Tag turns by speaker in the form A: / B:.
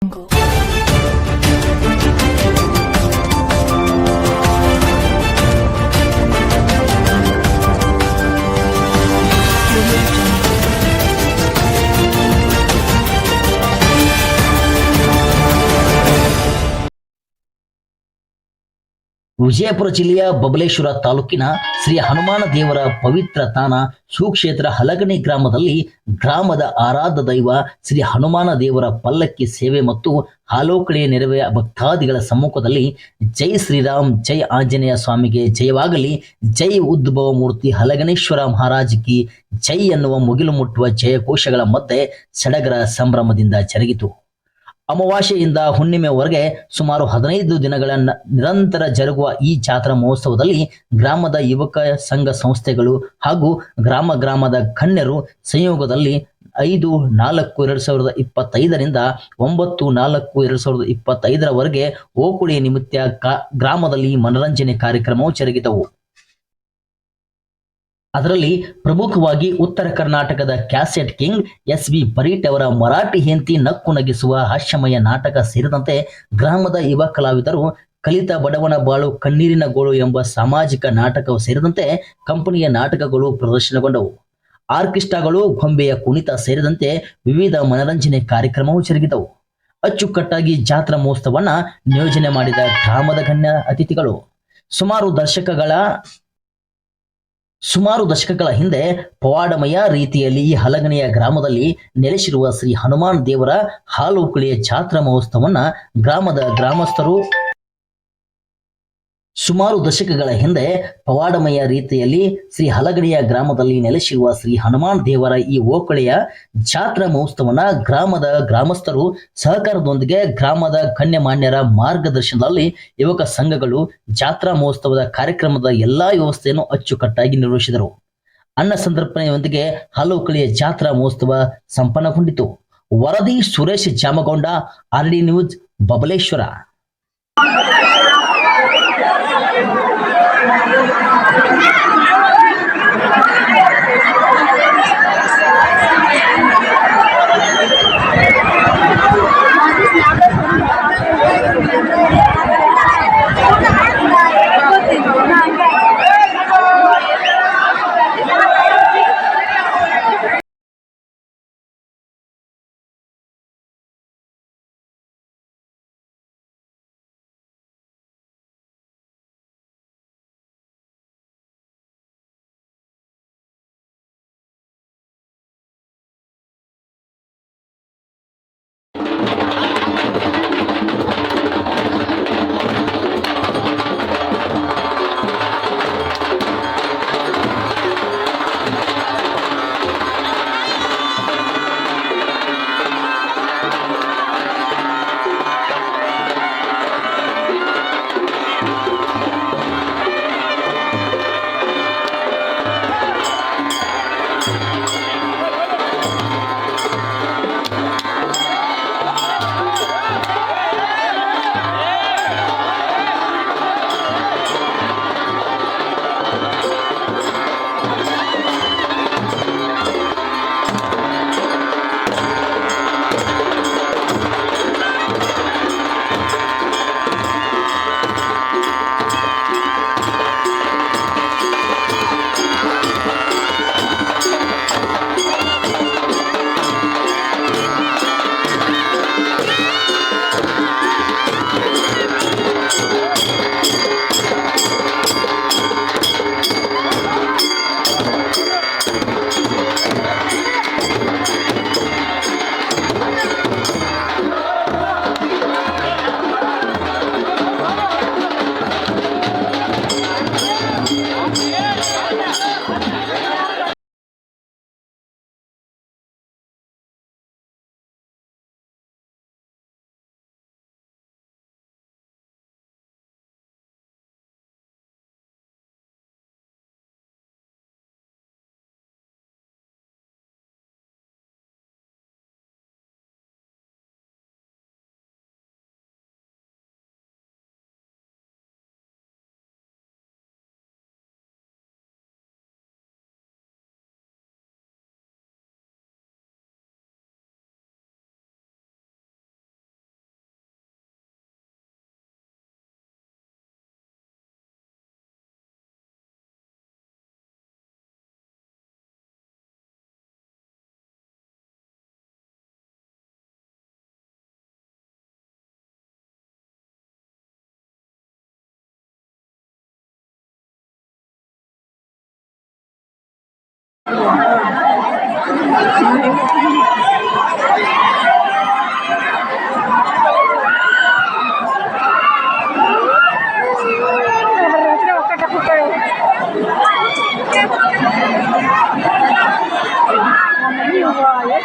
A: Jungle.
B: Vijayapura ಜಿಲ್ಲೆಯ ಬಬಲೇಶ್ವರ ತಾಲೂಕಿನ ಶ್ರೀ ಹನುಮಾನ ದೇವರ ಪವಿತ್ರ ತಾಣ ಸುಕ್ಷೇತ್ರ ಹಲಗಣಿ ಗ್ರಾಮದಲ್ಲಿ ಗ್ರಾಮದ ಆರಾಧ್ಯ ದೈವ ಶ್ರೀ ಹನುಮಾನ ದೇವರ ಪಲ್ಲಕ್ಕಿ ಸೇವೆ ಮತ್ತು ಹಾಲೋಕಳೆಯ ನೆರವೇರಿಯ ಭಕ್ತಾದಿಗಳ ಸಮ್ಮುಖದಲ್ಲಿ ಜೈ ಶ್ರೀರಾಮ್, ಜೈ ಆಂಜನೇಯ ಸ್ವಾಮಿಗೆ ಜಯವಾಗಲಿ, ಜೈ ಉದ್ಭವ ಮೂರ್ತಿ ಹಲಗಣೇಶ್ವರ ಮಹಾರಾಜ್ ಕಿ ಜೈ ಎನ್ನುವ ಮುಗಿಲು ಮುಟ್ಟುವ ಜಯಘೋಷಗಳ ಮಧ್ಯೆ ಸಡಗರ ಸಂಭ್ರಮದಿಂದ ಜರುಗಿತು. ಅಮಾವಾಸ್ಯೆಯಿಂದ ಹುಣ್ಣಿಮೆವರೆಗೆ ಸುಮಾರು 15 ದಿನಗಳ ನಿರಂತರ ಜರುಗುವ ಈ ಜಾತ್ರಾ ಮಹೋತ್ಸವದಲ್ಲಿ ಗ್ರಾಮದ ಯುವಕ ಸಂಘ ಸಂಸ್ಥೆಗಳು ಹಾಗೂ ಗ್ರಾಮದ ಗಣ್ಯರು ಸಂಯೋಗದಲ್ಲಿ 5-4-2025ರಿಂದ 9-4-2025ರವರೆಗೆ ಓಕುಳಿ ನಿಮಿತ್ತ ಗ್ರಾಮದಲ್ಲಿ ಮನರಂಜನೆ ಕಾರ್ಯಕ್ರಮವು ಜರುಗಿದವು. ಅದರಲ್ಲಿ ಪ್ರಮುಖವಾಗಿ ಉತ್ತರ ಕರ್ನಾಟಕದ ಕ್ಯಾಸೆಟ್ ಕಿಂಗ್ ಎಸ್.ಬಿ. ಪರೀಟ್ ಅವರ ಮರಾಠಿ ಹೆಂಡತಿ ನಕ್ಕು ನಗಿಸುವ ಹಾಸ್ಯಮಯ ನಾಟಕ ಸೇರಿದಂತೆ ಗ್ರಾಮದ ಯುವ ಕಲಾವಿದರು ಕಲಿತ ಬಡವನ ಬಾಳು ಕಣ್ಣೀರಿನ ಗೋಳು ಎಂಬ ಸಾಮಾಜಿಕ ನಾಟಕವು ಸೇರಿದಂತೆ ಕಂಪನಿಯ ನಾಟಕಗಳು ಪ್ರದರ್ಶನಗೊಂಡವು. ಆರ್ಕೆಸ್ಟ್ರಾಗಳು, ಗೊಂಬೆಯ ಕುಣಿತ ಸೇರಿದಂತೆ ವಿವಿಧ ಮನರಂಜನೆ ಕಾರ್ಯಕ್ರಮವು ಜರುಗಿದವು. ಅಚ್ಚುಕಟ್ಟಾಗಿ ಜಾತ್ರಾ ಮಹೋತ್ಸವವನ್ನು ನಿಯೋಜನೆ ಮಾಡಿದ ಗ್ರಾಮದ ಗಣ್ಯ ಅತಿಥಿಗಳು ಸುಮಾರು ದಶಕಗಳ ಹಿಂದೆ ಪವಾಡಮಯ ರೀತಿಯಲ್ಲಿ ಈ ಹಲಗಣಿಯ ಗ್ರಾಮದಲ್ಲಿ ನೆಲೆಸಿರುವ ಶ್ರೀ ಹನುಮಾನ್ ದೇವರ ಹಾಲುಕುಳಿಯ ಜಾತ್ರಾ ಮಹೋತ್ಸವವನ್ನು ಗ್ರಾಮದ ಗ್ರಾಮಸ್ಥರು ಸುಮಾರು ದಶಕಗಳ ಹಿಂದೆ ಪವಾಡಮಯ ರೀತಿಯಲ್ಲಿ ಶ್ರೀ ಹಲಗಣಿಯ ಗ್ರಾಮದಲ್ಲಿ ನೆಲೆಸಿರುವ ಶ್ರೀ ಹನುಮಾನ್ ದೇವರ ಈ ಓಕಳೆಯ ಜಾತ್ರಾ ಮಹೋತ್ಸವನ ಗ್ರಾಮದ ಗ್ರಾಮಸ್ಥರು ಸಹಕಾರದೊಂದಿಗೆ ಗ್ರಾಮದ ಗಣ್ಯಮಾನ್ಯರ ಮಾರ್ಗದರ್ಶನದಲ್ಲಿ ಯುವಕ ಸಂಘಗಳು ಜಾತ್ರಾ ಮಹೋತ್ಸವದ ಕಾರ್ಯಕ್ರಮದ ಎಲ್ಲಾ ವ್ಯವಸ್ಥೆಯನ್ನು ಅಚ್ಚುಕಟ್ಟಾಗಿ ನಿರ್ವಹಿಸಿದರು. ಅನ್ನ ಸಂತರ್ಪಣೆಯೊಂದಿಗೆ ಹಾಲುಕಳಿಯ ಜಾತ್ರಾ ಮಹೋತ್ಸವ ಸಂಪನ್ನಗೊಂಡಿತು. ವರದಿ Suresh Jamagonda, RD news, Babaleshwar.
A: Wow, ya,